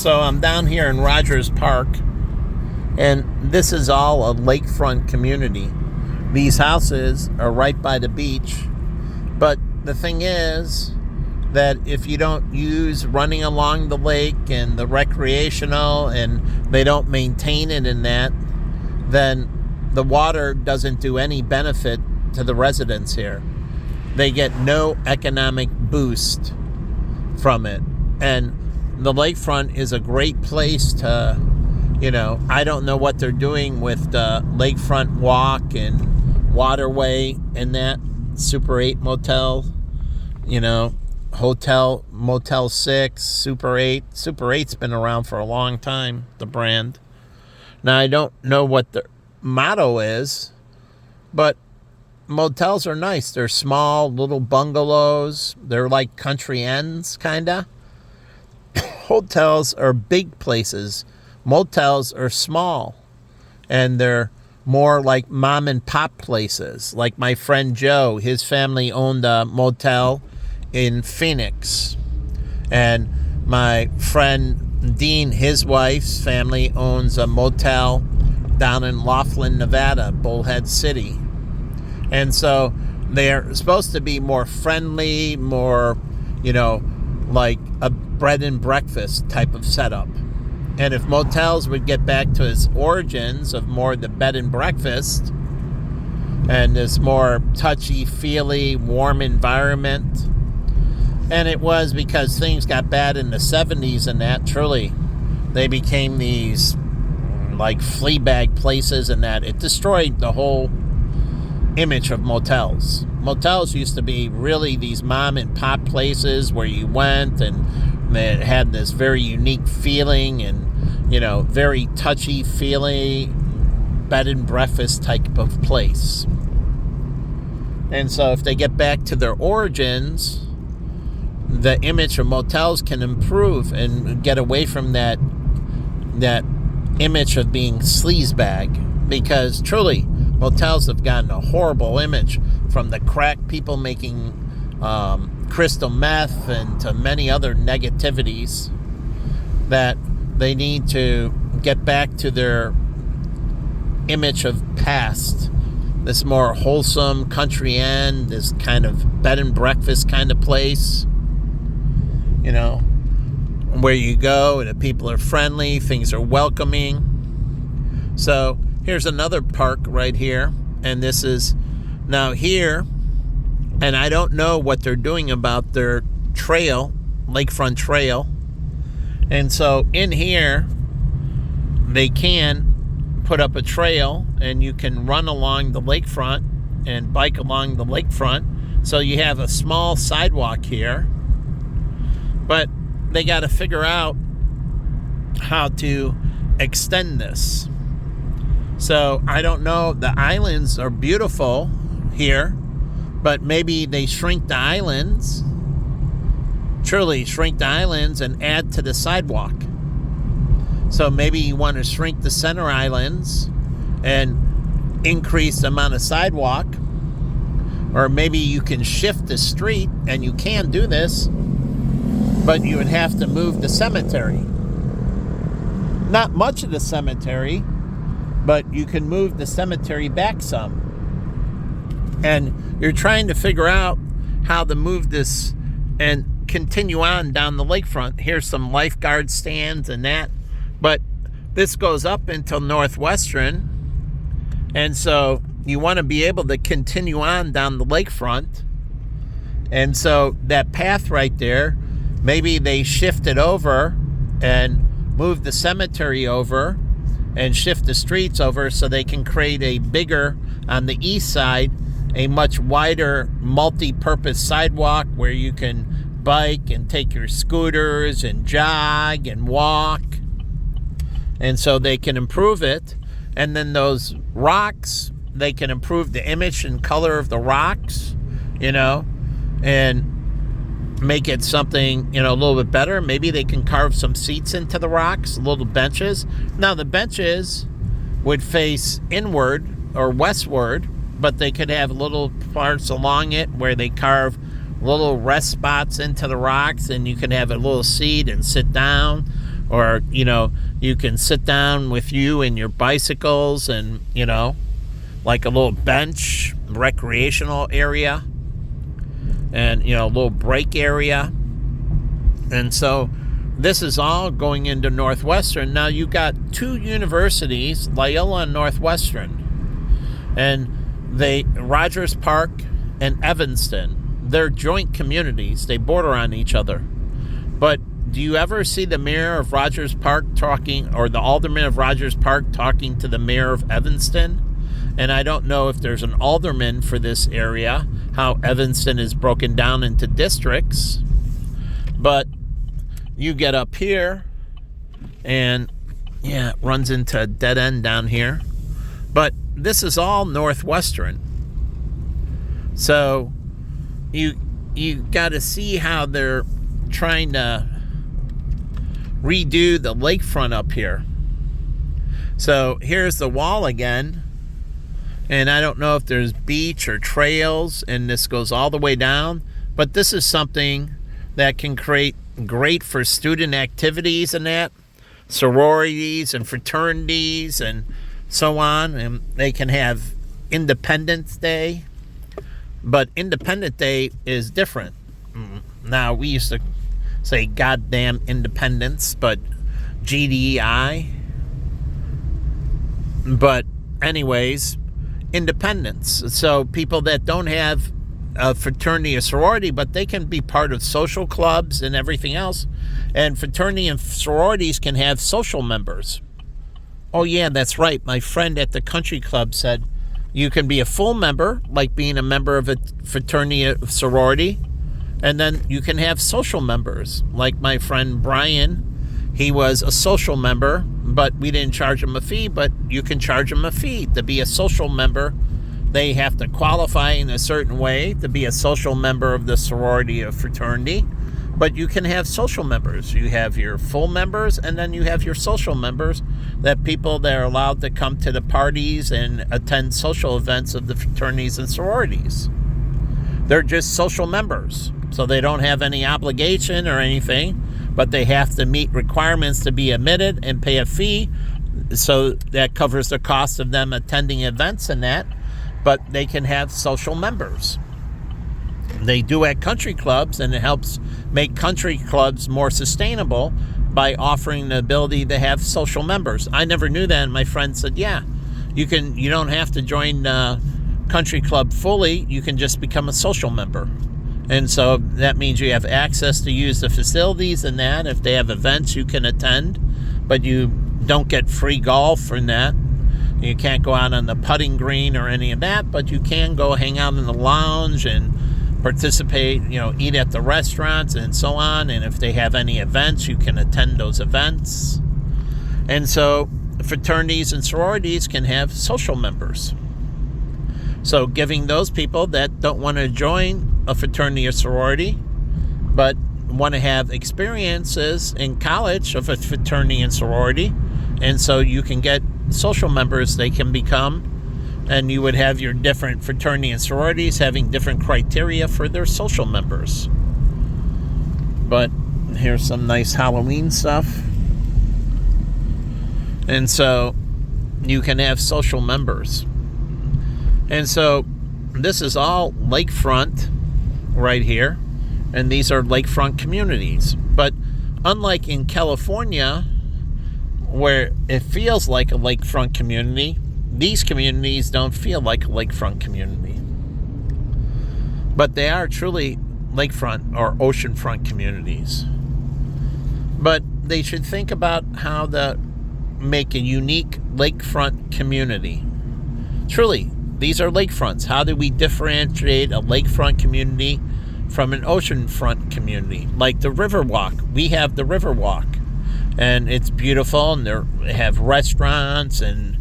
So I'm down here in Rogers Park, and this is all a lakefront community. These houses are right by the beach, but the thing is that if you don't use running along the lake and the recreational, and they don't maintain it in that, then the water doesn't do any benefit to the residents here. They get no economic boost from it. And the lakefront is a great place to, I don't know what they're doing with the lakefront walk and waterway and that Super 8 motel, hotel, Motel 6, Super 8. Super 8's been around for a long time, the brand. Now, I don't know what the motto is, but motels are nice. They're small, little bungalows. They're like country inns, kind of. Hotels are big places. Motels are small, and they're more like mom and pop places. Like my friend Joe, his family owned a motel in Phoenix. And my friend Dean, his wife's family owns a motel down in Laughlin, Nevada, Bullhead City. And so they're supposed to be more friendly, more, like a bread and breakfast type of setup. And if motels would get back to its origins of more the bed and breakfast and this more touchy-feely, warm environment, and it was because things got bad in the 70s and that, truly, they became these like flea bag places and that. It destroyed the whole image of motels. Motels used to be really these mom and pop places where you went and they had this very unique feeling and, very touchy-feely bed and breakfast type of place. And so if they get back to their origins, the image of motels can improve and get away from that image of being sleazebag, because truly motels have gotten a horrible image from the crack people making crystal meth and to many other negativities, that they need to get back to their image of past, this more wholesome country inn, this kind of bed and breakfast kind of place, where you go and the people are friendly, things are welcoming. So here's another park right here, and this is now here, and I don't know what they're doing about their trail, lakefront trail. And so in here, they can put up a trail, and you can run along the lakefront and bike along the lakefront. So you have a small sidewalk here, but they got to figure out how to extend this. So I don't know. The islands are beautiful here, but maybe they shrink the islands, truly shrink the islands and add to the sidewalk. So maybe you want to shrink the center islands and increase the amount of sidewalk, or maybe you can shift the street, and you can do this, but you would have to move the cemetery. Not much of the cemetery, but you can move the cemetery back some. And you're trying to figure out how to move this and continue on down the lakefront. Here's some lifeguard stands and that. But this goes up until Northwestern. And so you want to be able to continue on down the lakefront. And so that path right there, maybe they shift it over and move the cemetery over and shift the streets over so they can create a bigger, on the east side, a much wider multi-purpose sidewalk where you can bike and take your scooters and jog and walk. And so they can improve it. And then those rocks, they can improve the image and color of the rocks, and make it something, a little bit better. Maybe they can carve some seats into the rocks, little benches. Now, the benches would face inward or westward, but they could have little parts along it where they carve little rest spots into the rocks, and you can have a little seat and sit down. Or, you can sit down with you and your bicycles and, like a little bench, recreational area, and, a little break area. And so this is all going into Northwestern. Now you got two universities, Loyola and Northwestern. And Rogers Park and Evanston, they're joint communities. They border on each other. But do you ever see the mayor of Rogers Park talking, or the alderman of Rogers Park talking to the mayor of Evanston? And I don't know if there's an alderman for this area, how Evanston is broken down into districts. But you get up here, and it runs into a dead end down here. But this is all Northwestern. So you got to see how they're trying to redo the lakefront up here. So here's the wall again. And I don't know if there's beach or trails, and this goes all the way down. But this is something that can create great for student activities and that, sororities and fraternities and so on. And they can have Independence Day. But Independence Day is different. Now, we used to say goddamn independence, but GDI. But anyways, independence. So people that don't have a fraternity or sorority, but they can be part of social clubs and everything else. And fraternity and sororities can have social members. Oh yeah, that's right. My friend at the country club said you can be a full member, like being a member of a fraternity or sorority, and then you can have social members. Like my friend Brian, he was a social member, but we didn't charge him a fee, but you can charge him a fee to be a social member. They have to qualify in a certain way to be a social member of the sorority or fraternity, but you can have social members. You have your full members, and then you have your social members, that people that are allowed to come to the parties and attend social events of the fraternities and sororities. They're just social members, so they don't have any obligation or anything, but they have to meet requirements to be admitted and pay a fee, so that covers the cost of them attending events and that. But they can have social members. They do at country clubs, and it helps make country clubs more sustainable by offering the ability to have social members. I never knew that, and my friend said, yeah, you don't have to join country club fully. You can just become a social member. And so that means you have access to use the facilities and that. If they have events, you can attend, but you don't get free golf and that. You can't go out on the putting green or any of that, but you can go hang out in the lounge and participate, eat at the restaurants and so on. And if they have any events, you can attend those events. And so fraternities and sororities can have social members. So giving those people that don't want to join a fraternity or sorority, but want to have experiences in college of a fraternity and sorority, and so you can get social members they can become, and you would have your different fraternity and sororities having different criteria for their social members. But here's some nice Halloween stuff. And so you can have social members. And so this is all lakefront right here, and these are lakefront communities. But unlike in California, where it feels like a lakefront community, these communities don't feel like a lakefront community. But they are truly lakefront or oceanfront communities. But they should think about how to make a unique lakefront community. Truly, these are lakefronts. How do we differentiate a lakefront community from an oceanfront community? Like the Riverwalk. We have the Riverwalk. And it's beautiful, and they have restaurants and,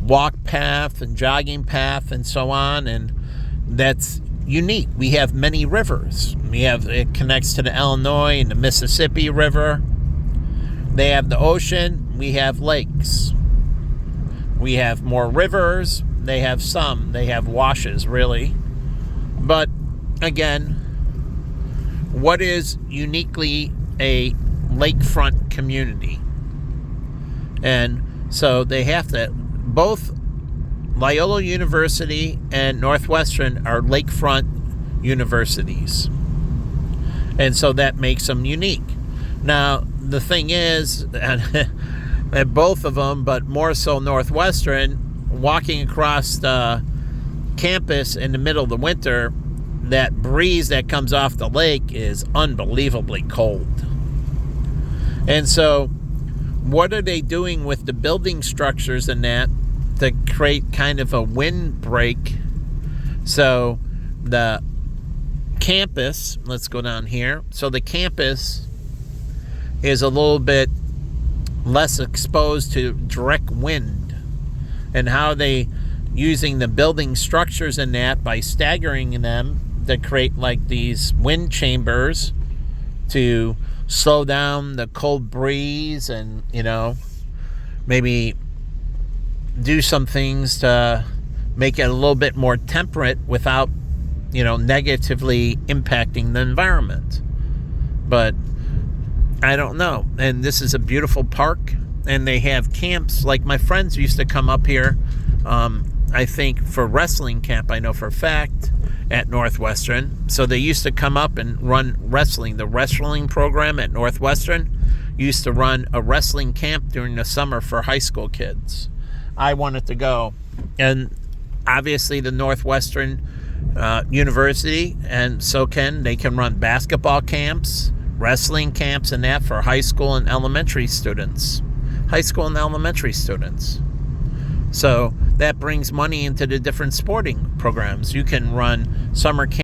walk path and jogging path and so on, and that's unique. We have many rivers. It connects to the Illinois and the Mississippi River. They have the ocean. We have lakes. We have more rivers. They have washes, really. But again, what is uniquely a lakefront community. And so they have to, both Loyola University and Northwestern are lakefront universities. And so that makes them unique. Now, the thing is, at both of them, but more so Northwestern, walking across the campus in the middle of the winter, that breeze that comes off the lake is unbelievably cold. And so what are they doing with the building structures and that to create kind of a windbreak? So the campus, let's go down here. So the campus is a little bit less exposed to direct wind. And how they using the building structures in that by staggering them to create like these wind chambers to slow down the cold breeze, and maybe do some things to make it a little bit more temperate without negatively impacting the environment. But I don't know. And this is a beautiful park, and they have camps. Like my friends used to come up here, I think for wrestling camp, I know for a fact, at Northwestern. So they used to come up and run wrestling. The wrestling program at Northwestern used to run a wrestling camp during the summer for high school kids. I wanted to go. And obviously the Northwestern University and they can run basketball camps, wrestling camps, and that for high school and elementary students. So that brings money into the different sporting programs. You can run summer camp